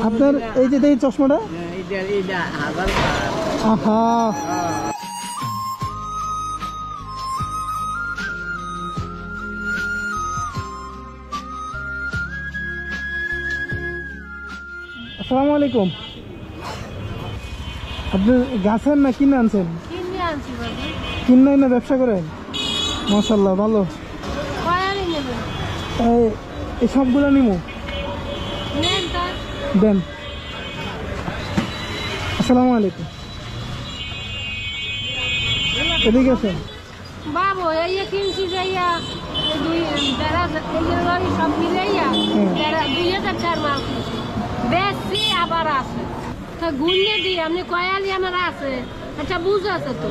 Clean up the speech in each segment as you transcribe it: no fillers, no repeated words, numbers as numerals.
আপনার এই যে এই চশমাটা আহা আসসালামু আলাইকুম। আপনি গাছেন না কিনে আনছেন? কিনে না ব্যবসা করেন? মাশাআল্লাহ ভালো। এই সবগুলো নিমু দেন। আসসালামু আলাইকুম। এদিকে আছেন বাবু এই কিনছি যাইয়া সব মিলাইয়া 2004 মাল কিনছি বেশি আবার আছে গুলিয়ে দিই আপনি কয়ালি আমার আছে। আচ্ছা বুঝ আছে তো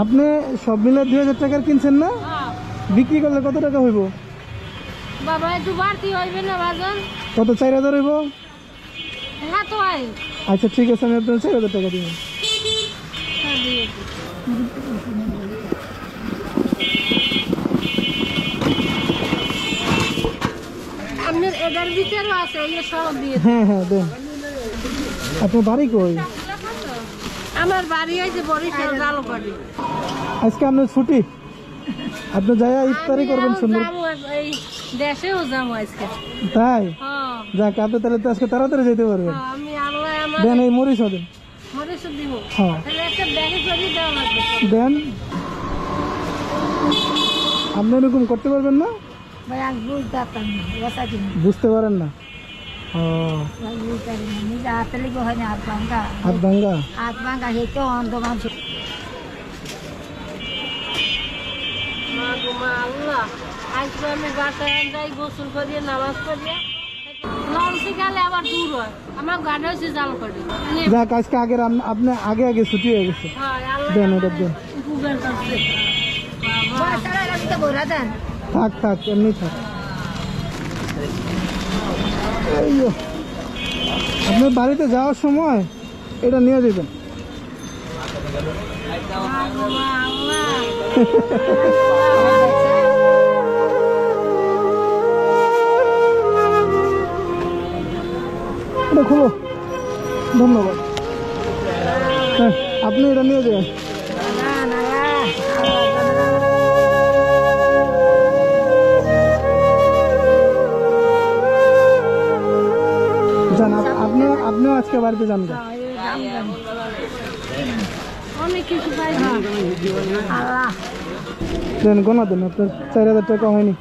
আপনি সব মিলে 2000 টাকার কিনছেন না? বিক্রি করলে কত টাকা হইব বাবা? একটু বাড়তি হইবে না বাজার? কত 4000 হইব? হ্যাঁ তো আচ্ছা ঠিক আছে, আমি আপনার 4000 টাকা দিব। আপনার এটার ভিতরেও আছে এই সব দিয়ে। হ্যাঁ হ্যাঁ দেন। আপনার বাড়ি কই? আমার বাড়ি আছে বরিশাল জালকাঠি। আজকে আপনার ছুটি, আপনি যাইয়া ইফতারি করবেন সুন্দর। এই দেশেও যাবো আজকে। তাই? যাক, আপনি তাহলে তো আজকে তাড়াতাড়ি যেতে পারবেন। আমি আল্লাহ আমার দেন এই মরিচ দেন। মরিচ দিব? হ্যাঁ তাহলে একটা ব্যাগে করে দেওয়া লাগবে। দেন। আপনি এরকম করতে পারবেন না? ভাই আমি বুঝতে পারতাম না, বুঝতে পারেন না? ও বুঝতে পারি না, নিজে হাতে লেগে হয় না। হাত ভাঙ্গা, হাত ভাঙ্গা, হাত ভাঙ্গা হেঁটে অন্ধ মানুষ। আল্লাহ আজকে আমি বাসায় যাই গোসল করিয়ে নামাজ পড়িয়ে লঞ্চে গেলে আবার দূর হয়। আমার গাড়ি হচ্ছে জালকাঠি। যাক আজকে আগের আপনি আগে আগে ছুটি হয়ে গেছে। দেন ওটা দেন। থাক থাক এমনি থাক। আপনার বাড়িতে যাওয়ার সময় এটা নিয়ে যাবেন। এটা খুলো। ধন্যবাদ। হ্যাঁ আপনি এটা নিয়ে যাবেন। জান আপনিও আজকে বাড়িতে যান? দেন গোনা দেন। আপনার 4000 টাকা হয়নি?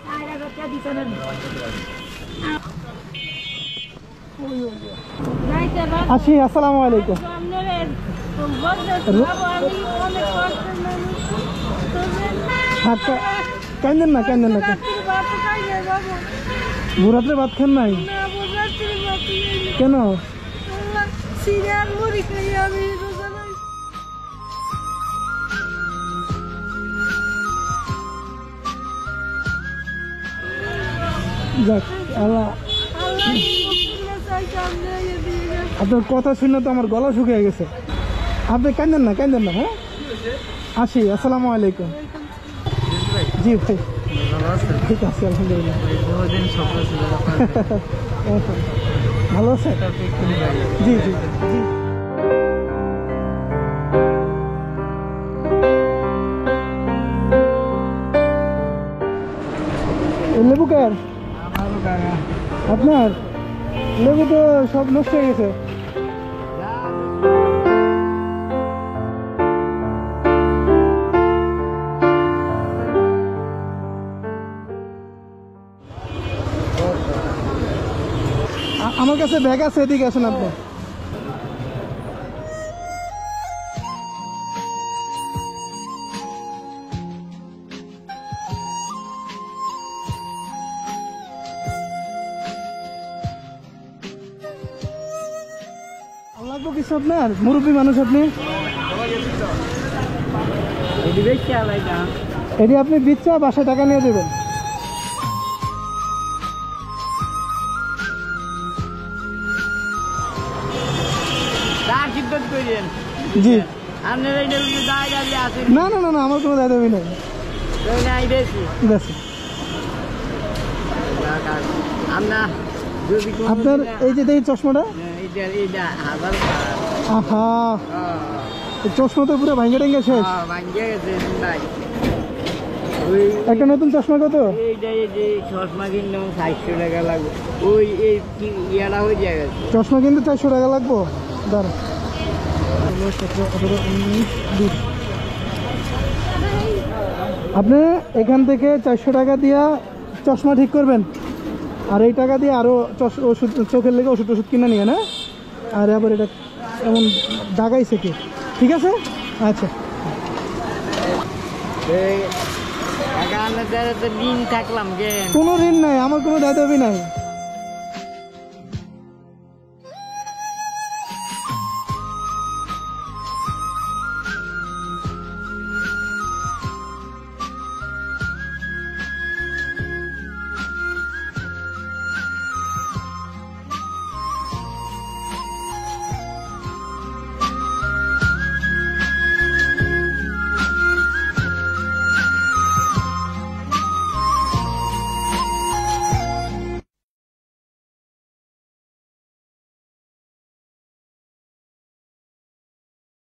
আসি। আসসালামু আলাইকুম। কেন না কেন না ভোরাত্রে ভাত খান নাই কেন? যাক আল্লাহ, আপনার কথা শুনে তো আমার গলা শুকিয়ে গেছে। আপনি কাঁদেন না কাঁদেন না। হ্যাঁ আসি। আসসালামু আলাইকুম। জি ভাই ঠিক আছে আলহামদুলিল্লাহ। ভালো আছে? জি জি জি। লেবু কার? আপনার লেবু তো সব নষ্ট হয়ে গেছে। আমার কাছে ব্যাগ আছে, এদিকে আসেন আপনি। লাগবো কিছু আপনার? মুরব্বী মানুষ আপনি। এটি আপনি দিচ্ছে বাসায় টাকা নিয়ে দেবেন। জি না না না না আমার কোনো দায় দাবি নেই। আপনার এই যে এই চশমাটা এইটা 1000 আহা এই চশমা তো পুরো ভাঙ্গে টেঙ্গে শেষ। ভাঙ্গে গেছে ভাই। ওই একটা নতুন চশমা কত? এইটা এই যে চশমা কিনলাম 400 টাকা লাগবে। ওই এই ইয়াটা হয়ে যায় গেছে। চশমা কিন্তু 400 টাকা লাগবো। দাঁড়া 17, 18, 19, 20। আপনি এখান থেকে 400 টাকা দিয়া চশমা ঠিক করবেন, আর এই টাকা দিয়ে আরো ওষুধ, চোখের লেগে ওষুধ কিনে নিয়ে না। আর আবার এটা এমন দাগাইছে কি? ঠিক আছে, আচ্ছা। এই টাকা আনতে তো দিন থাকলাম কেন? কোনো ঋণ নাই, আমার কোনো দায়িত্বই নাই।